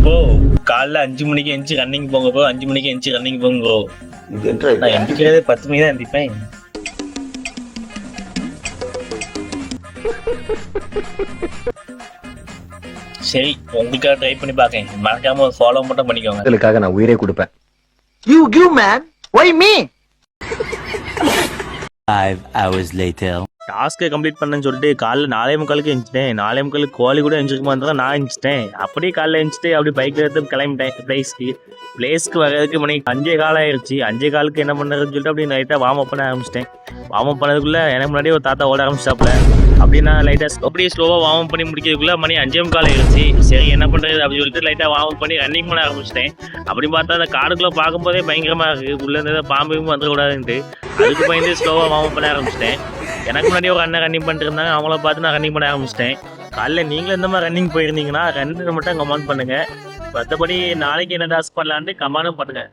Bro காலைல 5 மணிக்கு எந்திச்சு running போங்க ப்ரோ. 5 மணிக்கு எந்திச்சு ரன்னிங் போங்க ப்ரோ. நான் எந்திரிக்கிறதே 10 மணிக்கு தான் எந்திரிப்பேன். சரி உங்களுக்காக ட்ரை பண்ணி பார்க்கேன். மறக்காம ஒரு ஃபாலோ மட்டும் பண்ணிக்கோங்க. அதுக்காக நான் உயிரே கொடுப்பேன். You give man. Why me? 5 hours later. டாஸ்க்கை கம்ப்ளீட் பண்ணேன்னு சொல்லிட்டு காலைல 4:45 எழுந்துட்டேன். 4:45 கோழி கூட எழுந்திருக்குமா இருந்தால் நான் எழுந்துட்டேன். அப்படியே காலைல எழுந்துட்டு அப்படி பைக்கில் எடுத்து கிளம்பிட்டேன் பிளேஸ்க்கு வர்றதுக்கு மணி 5:15 ஆயிடுச்சு. 5:15 என்ன பண்ணுறதுன்னு சொல்லிட்டு அப்படியே லைட்டாக வார்ம் அப் பண்ண ஆரம்பிச்சிட்டேன். வார்ம் அப் பண்ணதுக்குள்ளே எனக்கு முன்னாடி ஒரு தாத்தா ஓட ஆரம்பிச்சிட்டாப்புல. அப்படியே நான் லைட்டாக அப்படியே ஸ்லோவாக வார்ம் அப் பண்ணி முடிக்கிறதுக்குள்ளே மணி 5:45 ஆயிடுச்சு. சரி என்ன பண்ணுறது அப்படின்னு சொல்லிட்டு லைட்டாக வார்ம் அப் பண்ணி ரன்னிங் பண்ண ஆரம்பிச்சிட்டேன். அப்படி பார்த்தா அந்த காடுக்குள்ளே பார்க்கும்போதே பயங்கரமாக இருக்குது. உள்ளே இருந்ததை பாம்பையும் வந்துடக்கூடாதுன்ட்டு அதுக்கு பயந்து ஸ்லோவாக வார்ம் அப் பண்ண ஆரம்பிச்சிட்டேன். எனக்கு முன்னாடி ஒரு அண்ணன் ரன்னிங் பண்ணிட்டு இருந்தாங்க. அவங்கள பார்த்து நான் ரன்னிங் பண்ண ஆரம்பிச்சிட்டேன். காலைல நீங்களும் இந்த மாதிரி ரன்னிங் போயிருந்தீங்கன்னா 2 மட்டும் கமெண்ட் பண்ணுங்கள். மற்றபடி நாளைக்கு என்ன டாஸ்க் பண்ணலான்ட்டு கமெண்ட்டும் பண்ணுங்கள்.